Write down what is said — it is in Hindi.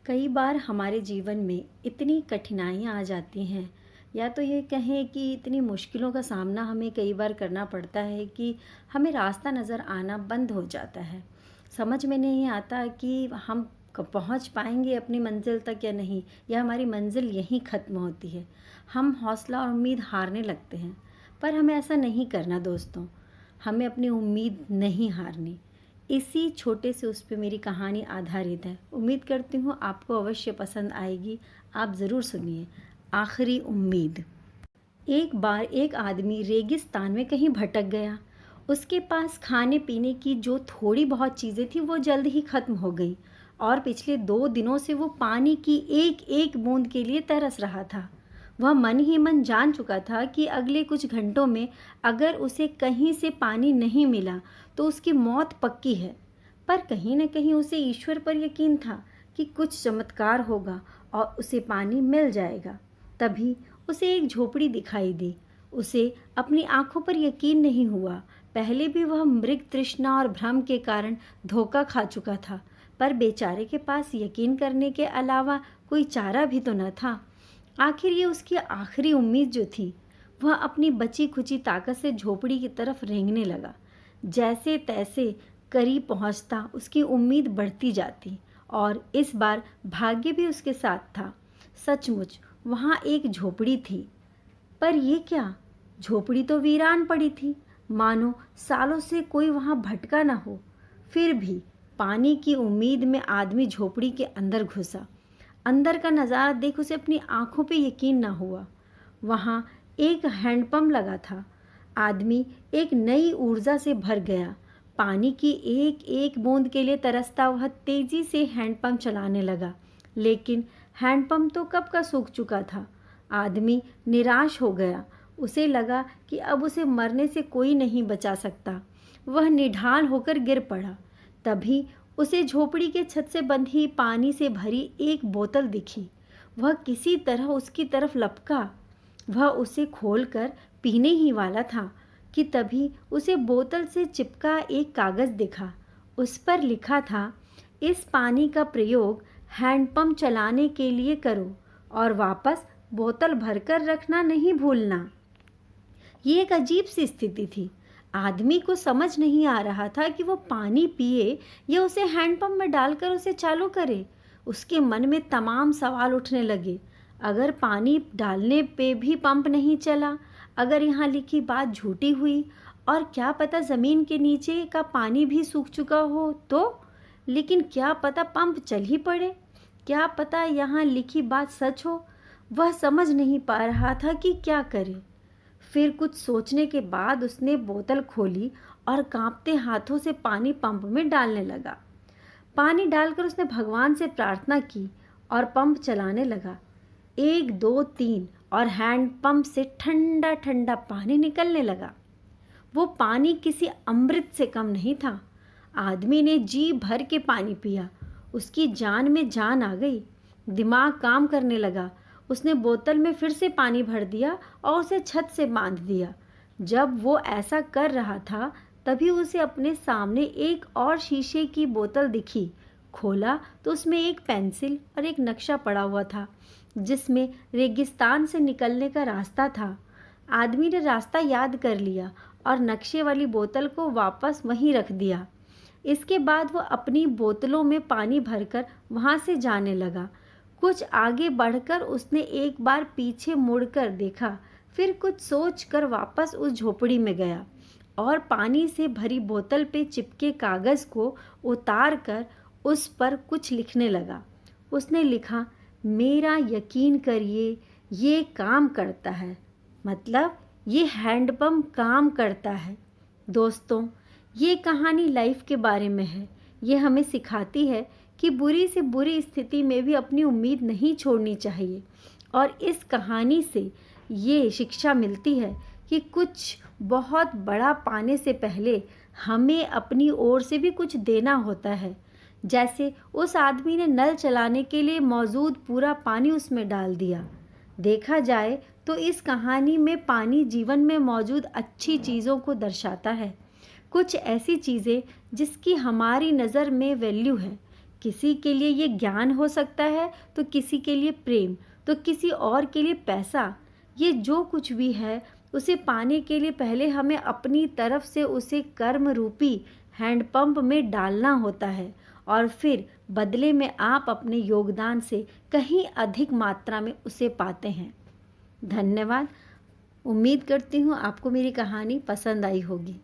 कई बार हमारे जीवन में इतनी कठिनाइयाँ आ जाती हैं या तो ये कहें कि इतनी मुश्किलों का सामना हमें कई बार करना पड़ता है कि हमें रास्ता नज़र आना बंद हो जाता है। समझ में नहीं आता कि हम पहुंच पाएंगे अपनी मंजिल तक या नहीं, या हमारी मंजिल यहीं ख़त्म होती है। हम हौसला और उम्मीद हारने लगते हैं, पर हमें ऐसा नहीं करना दोस्तों। हमें अपनी उम्मीद नहीं हारनी। इसी छोटे से उस पे मेरी कहानी आधारित है। उम्मीद करती हूँ आपको अवश्य पसंद आएगी। आप ज़रूर सुनिए। आखिरी उम्मीद। एक बार एक आदमी रेगिस्तान में कहीं भटक गया। उसके पास खाने पीने की जो थोड़ी बहुत चीज़ें थी वो जल्द ही ख़त्म हो गई, और पिछले 2 दिनों से वो पानी की एक एक बूंद के लिए तरस रहा था। वह मन ही मन जान चुका था कि अगले कुछ घंटों में अगर उसे कहीं से पानी नहीं मिला तो उसकी मौत पक्की है। पर कहीं न कहीं उसे ईश्वर पर यकीन था कि कुछ चमत्कार होगा और उसे पानी मिल जाएगा। तभी उसे एक झोपड़ी दिखाई दी। उसे अपनी आंखों पर यकीन नहीं हुआ। पहले भी वह मृग तृष्णा और भ्रम के कारण धोखा खा चुका था, पर बेचारे के पास यकीन करने के अलावा कोई चारा भी तो न था। आखिर ये उसकी आखिरी उम्मीद जो थी। वह अपनी बची खुची ताकत से झोपड़ी की तरफ रेंगने लगा। जैसे तैसे करीब पहुंचता उसकी उम्मीद बढ़ती जाती, और इस बार भाग्य भी उसके साथ था। सचमुच वहाँ एक झोपड़ी थी। पर ये क्या, झोपड़ी तो वीरान पड़ी थी, मानो सालों से कोई वहाँ भटका न हो। फिर भी पानी की उम्मीद में आदमी झोपड़ी के अंदर घुसा। अंदर का नज़ारा देख उसे अपनी आंखों पे यकीन ना हुआ। वहाँ एक हैंडपंप लगा था। आदमी एक नई ऊर्जा से भर गया। पानी की एक एक बूंद के लिए तरसता वह तेजी से हैंडपंप चलाने लगा, लेकिन हैंडपंप तो कब का सूख चुका था। आदमी निराश हो गया। उसे लगा कि अब उसे मरने से कोई नहीं बचा सकता। वह निढाल होकर गिर पड़ा। तभी उसे झोपड़ी के छत से बंधी पानी से भरी एक बोतल दिखी। वह किसी तरह उसकी तरफ लपका। वह उसे खोलकर पीने ही वाला था कि तभी उसे बोतल से चिपका एक कागज़ दिखा। उस पर लिखा था, इस पानी का प्रयोग हैंडपंप चलाने के लिए करो और वापस बोतल भरकर रखना नहीं भूलना। ये एक अजीब सी स्थिति थी। आदमी को समझ नहीं आ रहा था कि वो पानी पिए या उसे हैंडपंप में डालकर उसे चालू करे। उसके मन में तमाम सवाल उठने लगे। अगर पानी डालने पे भी पंप नहीं चला, अगर यहाँ लिखी बात झूठी हुई, और क्या पता ज़मीन के नीचे का पानी भी सूख चुका हो तो? लेकिन क्या पता पंप चल ही पड़े? क्या पता यहाँ लिखी बात सच हो? वह समझ नहीं पा रहा था कि क्या करे। फिर कुछ सोचने के बाद उसने बोतल खोली और कांपते हाथों से पानी पंप में डालने लगा। पानी डालकर उसने भगवान से प्रार्थना की और पंप चलाने लगा। 1 2 3 और हैंड पंप से ठंडा ठंडा पानी निकलने लगा। वो पानी किसी अमृत से कम नहीं था। आदमी ने जी भर के पानी पिया। उसकी जान में जान आ गई। दिमाग काम करने लगा। उसने बोतल में फिर से पानी भर दिया और उसे छत से बांध दिया। जब वो ऐसा कर रहा था, तभी उसे अपने सामने एक और शीशे की बोतल दिखी। खोला तो उसमें एक पेंसिल और एक नक्शा पड़ा हुआ था, जिसमें रेगिस्तान से निकलने का रास्ता था। आदमी ने रास्ता याद कर लिया और नक्शे वाली बोतल को वापस वहीं रख दिया। इसके बाद वो अपनी बोतलों में पानी भरकर वहाँ से जाने लगा। कुछ आगे बढ़कर उसने एक बार पीछे मुड़कर देखा, फिर कुछ सोचकर वापस उस झोपड़ी में गया और पानी से भरी बोतल पे चिपके कागज़ को उतार कर उस पर कुछ लिखने लगा। उसने लिखा, मेरा यकीन करिए, ये काम करता है। मतलब ये हैंडपंप काम करता है। दोस्तों, ये कहानी लाइफ के बारे में है। ये हमें सिखाती है कि बुरी से बुरी स्थिति में भी अपनी उम्मीद नहीं छोड़नी चाहिए। और इस कहानी से ये शिक्षा मिलती है कि कुछ बहुत बड़ा पाने से पहले हमें अपनी ओर से भी कुछ देना होता है। जैसे उस आदमी ने नल चलाने के लिए मौजूद पूरा पानी उसमें डाल दिया। देखा जाए तो इस कहानी में पानी जीवन में मौजूद अच्छी चीज़ों को दर्शाता है। कुछ ऐसी चीज़ें जिसकी हमारी नज़र में वैल्यू है, किसी के लिए ये ज्ञान हो सकता है, तो किसी के लिए प्रेम, तो किसी और के लिए पैसा। ये जो कुछ भी है, उसे पाने के लिए पहले हमें अपनी तरफ से उसे कर्म रूपी हैंडपंप में डालना होता है और फिर बदले में आप अपने योगदान से कहीं अधिक मात्रा में उसे पाते हैं। धन्यवाद। उम्मीद करती हूँ आपको मेरी कहानी पसंद आई होगी।